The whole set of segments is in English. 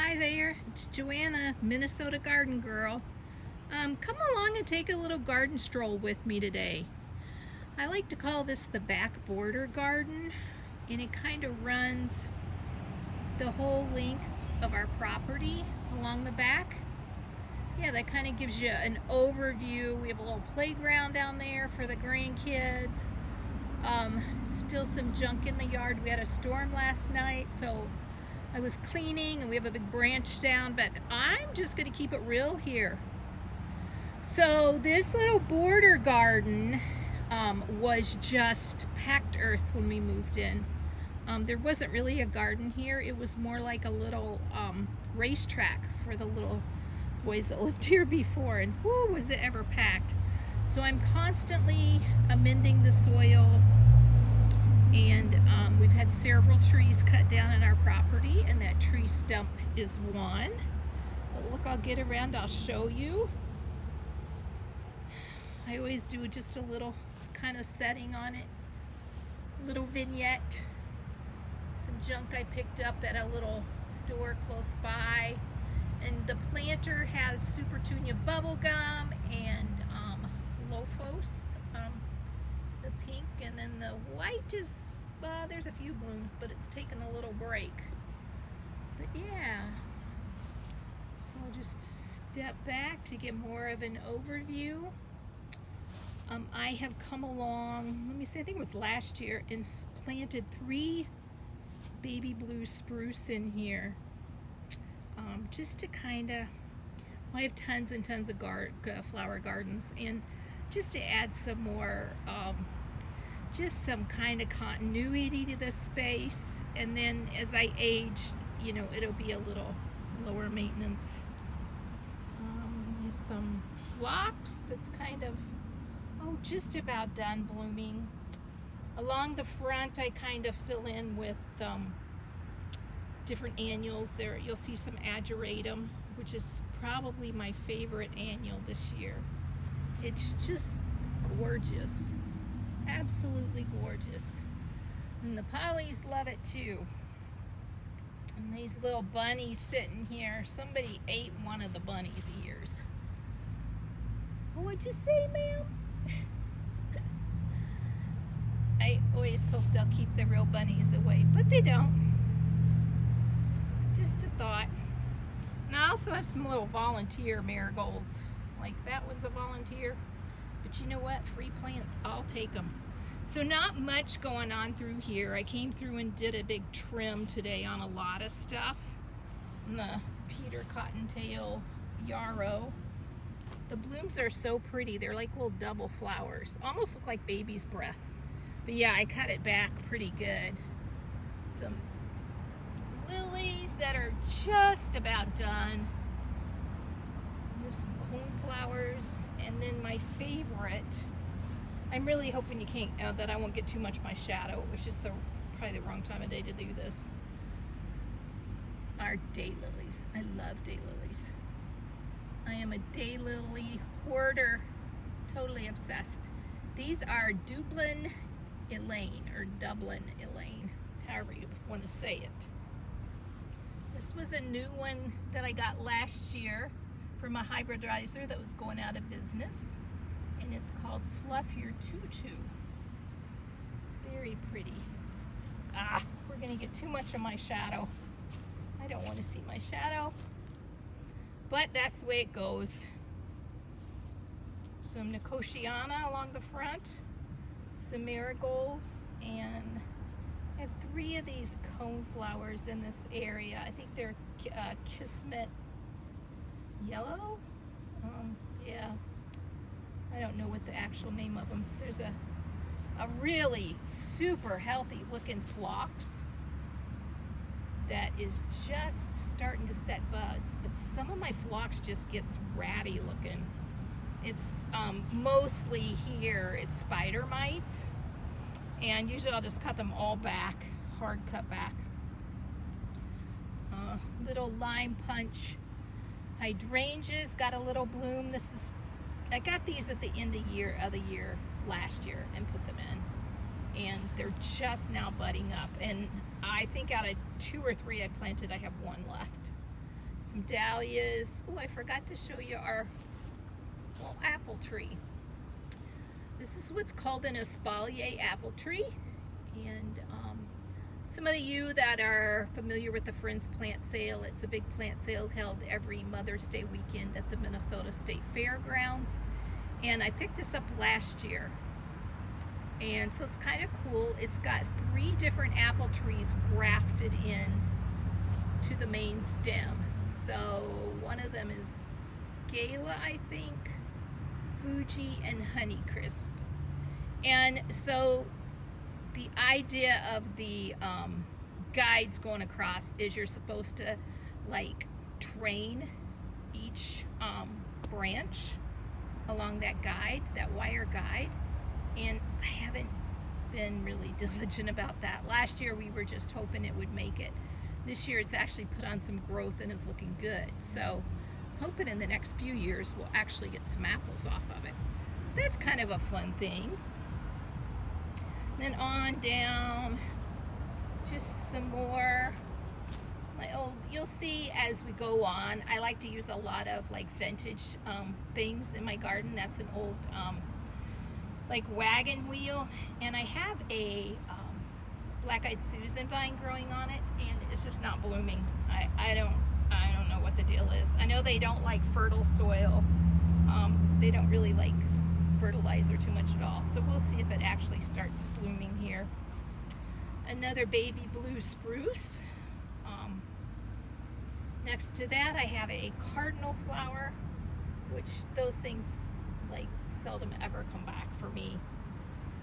Hi there, it's Joanna, Minnesota Garden Girl. Come along and take a little garden stroll with me today. I like to call this the back border garden, and it kind of runs the whole length of our property along the back. Yeah, that kind of gives you an overview. We have a little playground down there for the grandkids. Still some junk in the yard. We had a storm last night, so I was cleaning, and we have a big branch down, but I'm just going to keep it real here. So this little border garden was just packed earth when we moved in. There wasn't really a garden here. It was more like a little racetrack for the little boys that lived here before, and whoo, was it ever packed. So I'm constantly amending the soil, and we've had several trees cut down in our property, and that tree stump is one. But look, I'll get around, I'll show you. I always do just a little kind of setting on it, little vignette. Some junk I picked up at a little store close by. And the planter has Super Tunia bubblegum and Lophos, the pink, and then the white is, there's a few blooms, but it's taken a little break. But yeah, so I'll just step back to get more of an overview. I have come along, let me see, I think it was last year, and planted 3 baby blue spruce in here. Just to kind of, I have tons and tons of flower gardens, and just to add some more, just some kind of continuity to the space. And then as I age, you know, it'll be a little lower maintenance. We have some phlox that's kind of, just about done blooming. Along the front, I kind of fill in with different annuals. There you'll see some ageratum, which is probably my favorite annual this year. It's just gorgeous, absolutely gorgeous, and the pollies love it too. And these little bunnies sitting here, somebody ate one of the bunnies' ears. What'd you say, ma'am? I always hope they'll keep the real bunnies away, but they don't. Just a thought. And I also have some little volunteer marigolds. Like that one's a volunteer. But you know what? Free plants, I'll take them. So not much going on through here. I came through and did a big trim today on a lot of stuff. And the Peter Cottontail yarrow. The blooms are so pretty. They're like little double flowers. Almost look like baby's breath. But yeah, I cut it back pretty good. Some lilies that are just about done. There's some cornflowers, and then my favorite, I'm really hoping you can't, that I won't get too much of my shadow, which is probably the wrong time of day to do this, are daylilies. I love daylilies. I am a daylily hoarder, totally obsessed. These are Dublin Elaine, or Dublin Elaine, however you want to say it. This was a new one that I got last year from a hybridizer that was going out of business, and it's called Fluffier Tutu. Very pretty. We're gonna get too much of my shadow. I don't want to see my shadow, but that's the way it goes. Some Nicotiana along the front, some marigolds, and I have 3 of these cone flowers in this area. I think they're Kismet Yellow? Yeah. I don't know what the actual name of them. There's a really super healthy looking phlox that is just starting to set buds. But some of my phlox just gets ratty looking. It's mostly here, it's spider mites. And usually I'll just cut them all back, hard cut back. Little lime punch hydrangeas got a little bloom. I got these at the end of the year last year and put them in. And they're just now budding up. And I think out of 2 or 3 I planted, I have 1 left. some dahlias. Oh, I forgot to show you our little apple tree. This is what's called an espalier apple tree. And some of you that are familiar with the Friends Plant Sale, it's a big plant sale held every Mother's Day weekend at the Minnesota State Fairgrounds. And I picked this up last year. And so it's kind of cool. It's got 3 different apple trees grafted in to the main stem. So one of them is Gala, I think, Fuji, and Honeycrisp. And so the idea of the guides going across is you're supposed to like train each branch along that guide, that wire guide. And I haven't been really diligent about that. Last year we were just hoping it would make it. This year it's actually put on some growth and is looking good. So hoping in the next few years we'll actually get some apples off of it. That's kind of a fun thing. Then on down, just some more. You'll see as we go on, I like to use a lot of like vintage things in my garden. That's an old like wagon wheel, and I have a black-eyed Susan vine growing on it, and it's just not blooming. I don't know what the deal is. I know they don't like fertile soil. They don't really like fertilizer too much at all. So we'll see if it actually starts blooming here. Another baby blue spruce. Next to that I have a cardinal flower, which those things like seldom ever come back for me.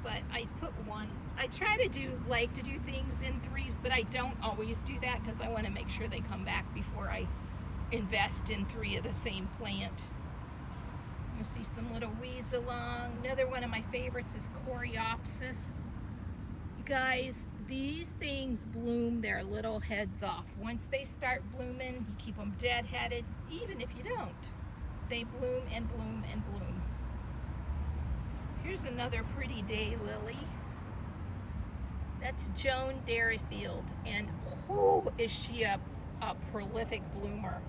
But I put one. I try to like to do things in 3s, but I don't always do that because I want to make sure they come back before I invest in 3 of the same plant. You see some little weeds along. Another one of my favorites is coreopsis. You guys, these things bloom their little heads off. Once they start blooming, you keep them dead-headed. Even if you don't, they bloom and bloom and bloom. Here's another pretty daylily. That's Joan Dairyfield, and oh, is she a prolific bloomer.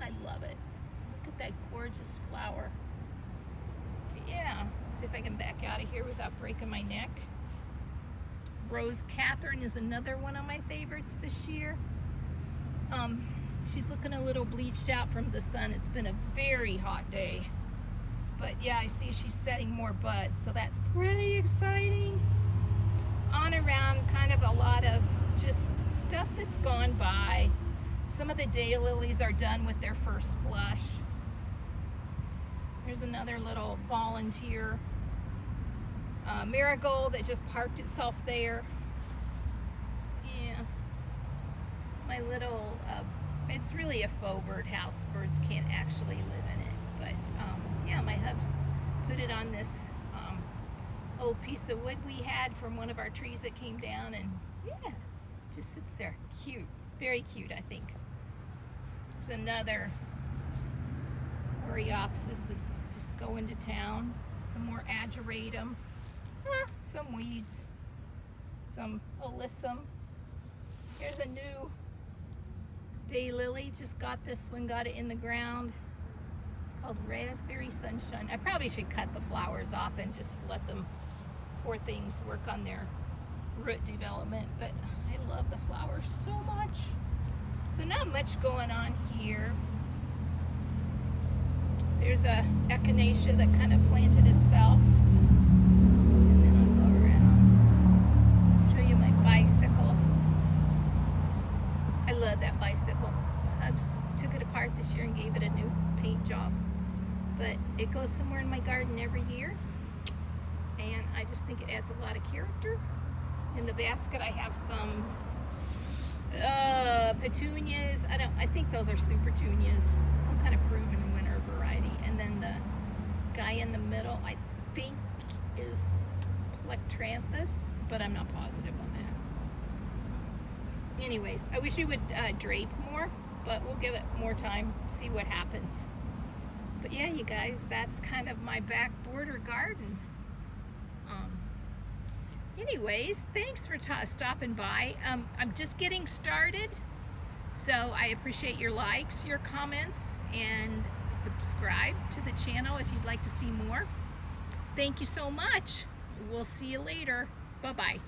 I love it. Look at that gorgeous flower. Yeah, see if I can back out of here without breaking my neck. Rose Catherine is another one of my favorites this year. She's looking a little bleached out from the sun. It's been a very hot day. But yeah, I see she's setting more buds, so that's pretty exciting. On around, kind of a lot of just stuff that's gone by. Some of the daylilies are done with their first flush. There's another little volunteer marigold that just parked itself there. Yeah, my little, it's really a faux birdhouse. Birds can't actually live in it, but yeah, my hubs put it on this old piece of wood we had from one of our trees that came down, and yeah, just sits there. Cute, very cute, I think. There's another coreopsis that's just going to town. Some more ageratum. Some weeds. Some alyssum. Here's a new daylily. Just got this one, got it in the ground. It's called Raspberry Sunshine. I probably should cut the flowers off and just let them, poor things, work on their root development. But I love the flowers so much. So not much going on here. There's a echinacea that kind of planted itself. And then I'll go around, show you my bicycle. I love that bicycle. I took it apart this year and gave it a new paint job. But it goes somewhere in my garden every year. And I just think it adds a lot of character. In the basket I have some petunias. I think those are supertunias. Some kind of proven winter variety. And then the guy in the middle, I think is Plectranthus, but I'm not positive on that. Anyways, I wish you would drape more, but we'll give it more time, see what happens. But yeah, you guys, that's kind of my back border garden. Anyways, thanks for stopping by. I'm just getting started, So I appreciate your likes, your comments, and subscribe to the channel if you'd like to see more. Thank you so much. We'll see you later. Bye-bye.